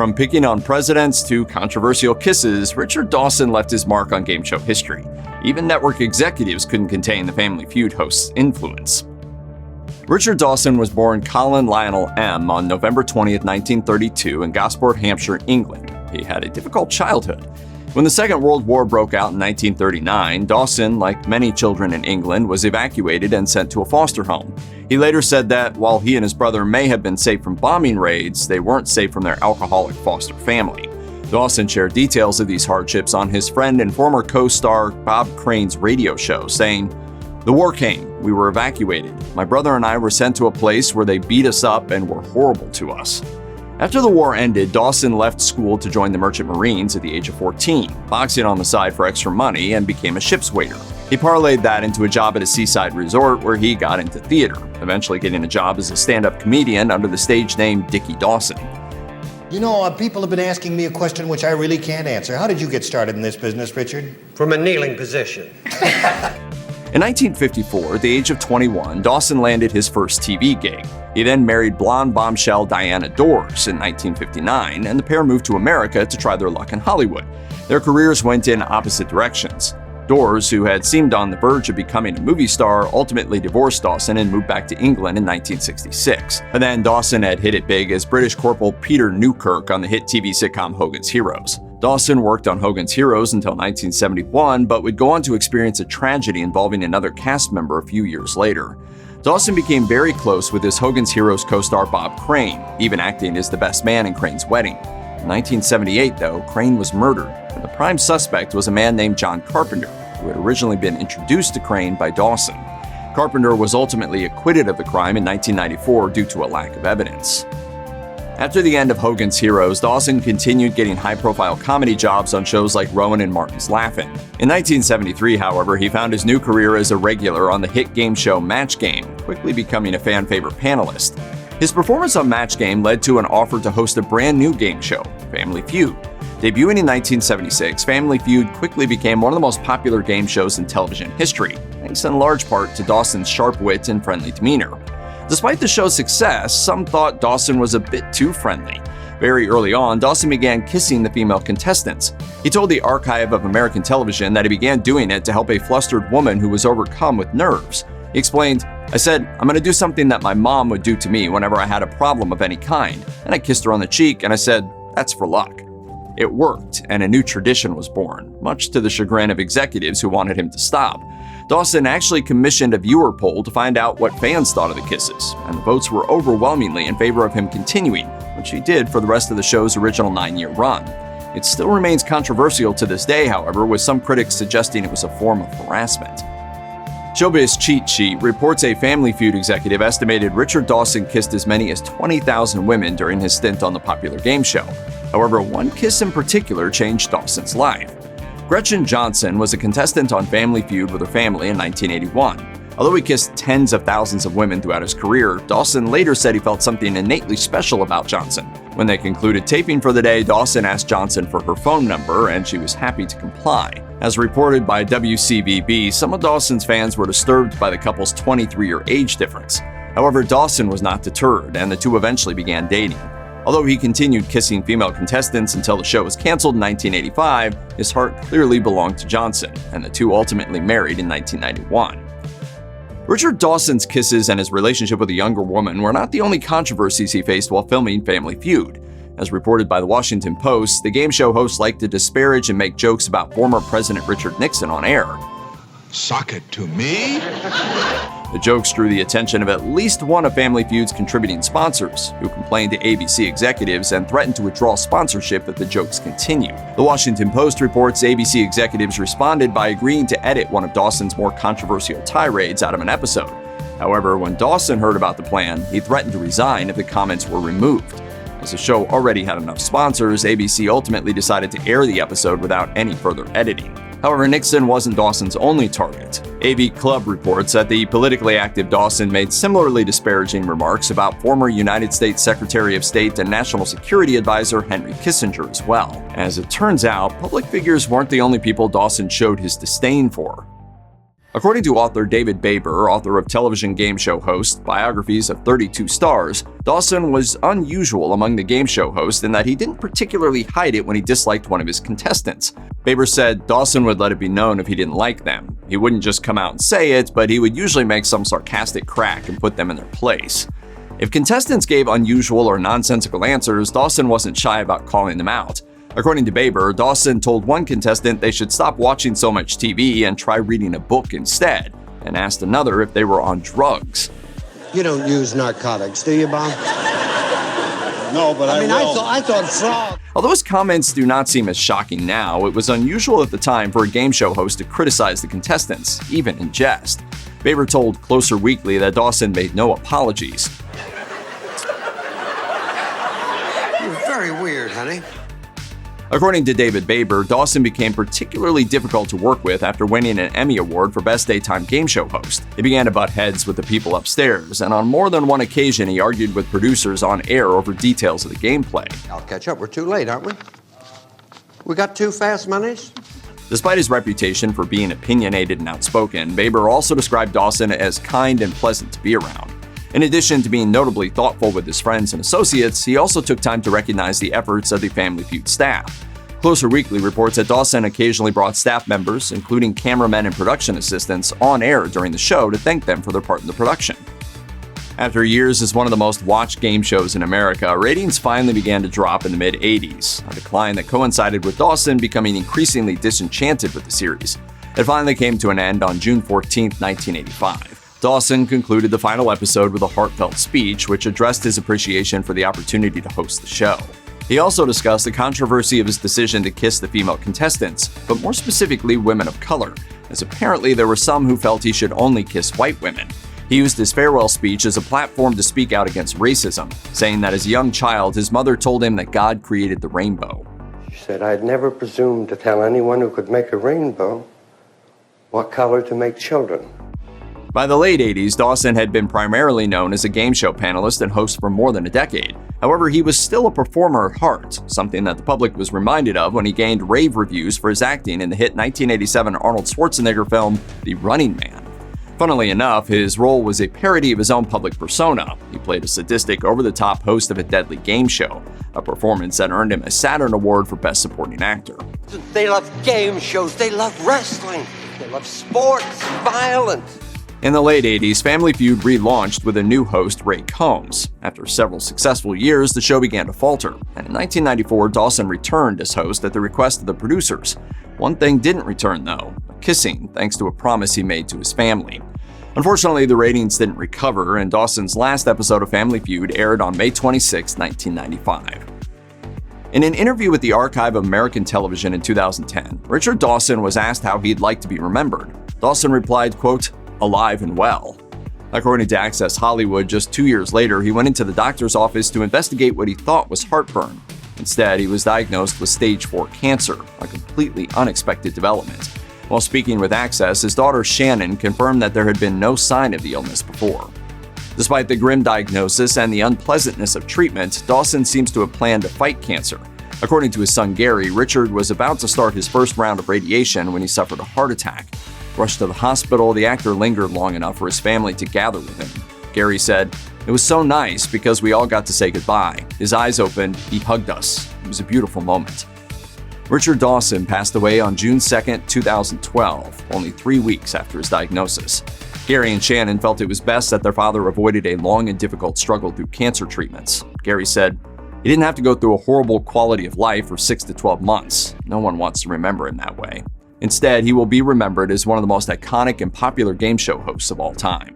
From picking on presidents to controversial kisses, Richard Dawson left his mark on game show history. Even network executives couldn't contain the Family Feud host's influence. Richard Dawson was born Colin Lionel M. on November 20, 1932 in Gosport, Hampshire, England. He had a difficult childhood. When the Second World War broke out in 1939, Dawson, like many children in England, was evacuated and sent to a foster home. He later said that while he and his brother may have been safe from bombing raids, they weren't safe from their alcoholic foster family. Dawson shared details of these hardships on his friend and former co-star Bob Crane's radio show, saying, "The war came. We were evacuated. My brother and I were sent to a place where they beat us up and were horrible to us." After the war ended, Dawson left school to join the Merchant Marines at the age of 14, boxing on the side for extra money, and became a ship's waiter. He parlayed that into a job at a seaside resort where he got into theater, eventually getting a job as a stand-up comedian under the stage name Dickie Dawson. People have been asking me a question which I really can't answer. How did you get started in this business, Richard? From a kneeling position. In 1954, at the age of 21, Dawson landed his first TV gig. He then married blonde bombshell Diana Dors in 1959, and the pair moved to America to try their luck in Hollywood. Their careers went in opposite directions. Dors, who had seemed on the verge of becoming a movie star, ultimately divorced Dawson and moved back to England in 1966. And then Dawson had hit it big as British Corporal Peter Newkirk on the hit TV sitcom Hogan's Heroes. Dawson worked on Hogan's Heroes until 1971, but would go on to experience a tragedy involving another cast member a few years later. Dawson became very close with his Hogan's Heroes co-star Bob Crane, even acting as the best man in Crane's wedding. In 1978, though, Crane was murdered, and the prime suspect was a man named John Carpenter, who had originally been introduced to Crane by Dawson. Carpenter was ultimately acquitted of the crime in 1994 due to a lack of evidence. After the end of Hogan's Heroes, Dawson continued getting high-profile comedy jobs on shows like Rowan and Martin's Laugh-In. In 1973, however, he found his new career as a regular on the hit game show Match Game, quickly becoming a fan-favorite panelist. His performance on Match Game led to an offer to host a brand new game show, Family Feud. Debuting in 1976, Family Feud quickly became one of the most popular game shows in television history, thanks in large part to Dawson's sharp wit and friendly demeanor. Despite the show's success, some thought Dawson was a bit too friendly. Very early on, Dawson began kissing the female contestants. He told the Archive of American Television that he began doing it to help a flustered woman who was overcome with nerves. He explained, "I said, I'm going to do something that my mom would do to me whenever I had a problem of any kind. And I kissed her on the cheek and I said, that's for luck." It worked, and a new tradition was born, much to the chagrin of executives who wanted him to stop. Dawson actually commissioned a viewer poll to find out what fans thought of the kisses, and the votes were overwhelmingly in favor of him continuing, which he did for the rest of the show's original 9-year run. It still remains controversial to this day, however, with some critics suggesting it was a form of harassment. Showbiz Cheat Sheet reports a Family Feud executive estimated Richard Dawson kissed as many as 20,000 women during his stint on the popular game show. However, one kiss in particular changed Dawson's life. Gretchen Johnson was a contestant on Family Feud with her family in 1981. Although he kissed tens of thousands of women throughout his career, Dawson later said he felt something innately special about Johnson. When they concluded taping for the day, Dawson asked Johnson for her phone number, and she was happy to comply. As reported by WCVB, some of Dawson's fans were disturbed by the couple's 23-year age difference. However, Dawson was not deterred, and the two eventually began dating. Although he continued kissing female contestants until the show was canceled in 1985, his heart clearly belonged to Johnson, and the two ultimately married in 1991. Richard Dawson's kisses and his relationship with a younger woman were not the only controversies he faced while filming Family Feud. As reported by the Washington Post, the game show host liked to disparage and make jokes about former President Richard Nixon on air. "Sock it to me?" The jokes drew the attention of at least one of Family Feud's contributing sponsors, who complained to ABC executives and threatened to withdraw sponsorship if the jokes continued. The Washington Post reports ABC executives responded by agreeing to edit one of Dawson's more controversial tirades out of an episode. However, when Dawson heard about the plan, he threatened to resign if the comments were removed. As the show already had enough sponsors, ABC ultimately decided to air the episode without any further editing. However, Nixon wasn't Dawson's only target. AV Club reports that the politically active Dawson made similarly disparaging remarks about former United States Secretary of State and National Security Advisor Henry Kissinger as well. As it turns out, public figures weren't the only people Dawson showed his disdain for. According to author David Baber, author of television game show host Biographies of 32 Stars, Dawson was unusual among the game show hosts in that he didn't particularly hide it when he disliked one of his contestants. Baber said Dawson would let it be known if he didn't like them. He wouldn't just come out and say it, but he would usually make some sarcastic crack and put them in their place. If contestants gave unusual or nonsensical answers, Dawson wasn't shy about calling them out. According to Baber, Dawson told one contestant they should stop watching so much TV and try reading a book instead, and asked another if they were on drugs. You don't use narcotics, do you, Bob? No, but I will. I thought frog. Although his comments do not seem as shocking now, it was unusual at the time for a game show host to criticize the contestants, even in jest. Baber told Closer Weekly that Dawson made no apologies. You're very weird, honey. According to David Baber, Dawson became particularly difficult to work with after winning an Emmy Award for Best Daytime Game Show Host. He began to butt heads with the people upstairs, and on more than one occasion he argued with producers on air over details of the gameplay. I'll catch up. We're too late, aren't we? We got two fast monies? Despite his reputation for being opinionated and outspoken, Baber also described Dawson as kind and pleasant to be around. In addition to being notably thoughtful with his friends and associates, he also took time to recognize the efforts of the Family Feud staff. Closer Weekly reports that Dawson occasionally brought staff members, including cameramen and production assistants, on air during the show to thank them for their part in the production. After years as one of the most watched game shows in America, ratings finally began to drop in the mid-'80s, a decline that coincided with Dawson becoming increasingly disenchanted with the series. It finally came to an end on June 14, 1985. Dawson concluded the final episode with a heartfelt speech which addressed his appreciation for the opportunity to host the show. He also discussed the controversy of his decision to kiss the female contestants, but more specifically women of color, as apparently there were some who felt he should only kiss white women. He used his farewell speech as a platform to speak out against racism, saying that as a young child his mother told him that God created the rainbow. She said, "I'd never presumed to tell anyone who could make a rainbow what color to make children." By the late 80s, Dawson had been primarily known as a game show panelist and host for more than a decade. However, he was still a performer at heart, something that the public was reminded of when he gained rave reviews for his acting in the hit 1987 Arnold Schwarzenegger film, The Running Man. Funnily enough, his role was a parody of his own public persona. He played a sadistic, over-the-top host of a deadly game show, a performance that earned him a Saturn Award for Best Supporting Actor. They love game shows. They love wrestling. They love sports, violence. In the late 80s, Family Feud relaunched with a new host, Ray Combs. After several successful years, the show began to falter, and in 1994, Dawson returned as host at the request of the producers. One thing didn't return, though: kissing, thanks to a promise he made to his family. Unfortunately, the ratings didn't recover, and Dawson's last episode of Family Feud aired on May 26, 1995. In an interview with the Archive of American Television in 2010, Richard Dawson was asked how he'd like to be remembered. Dawson replied, quote, "alive and well." According to Access Hollywood, just 2 years later, he went into the doctor's office to investigate what he thought was heartburn. Instead, he was diagnosed with stage 4 cancer, a completely unexpected development. While speaking with Access, his daughter Shannon confirmed that there had been no sign of the illness before. Despite the grim diagnosis and the unpleasantness of treatment, Dawson seems to have planned to fight cancer. According to his son Gary, Richard was about to start his first round of radiation when he suffered a heart attack. Rushed to the hospital, the actor lingered long enough for his family to gather with him. Gary said, "It was so nice because we all got to say goodbye. His eyes opened, he hugged us. It was a beautiful moment." Richard Dawson passed away on June 2, 2012, only 3 weeks after his diagnosis. Gary and Shannon felt it was best that their father avoided a long and difficult struggle through cancer treatments. Gary said, "He didn't have to go through a horrible quality of life for 6 to 12 months. No one wants to remember him that way. Instead, he will be remembered as one of the most iconic and popular game show hosts of all time."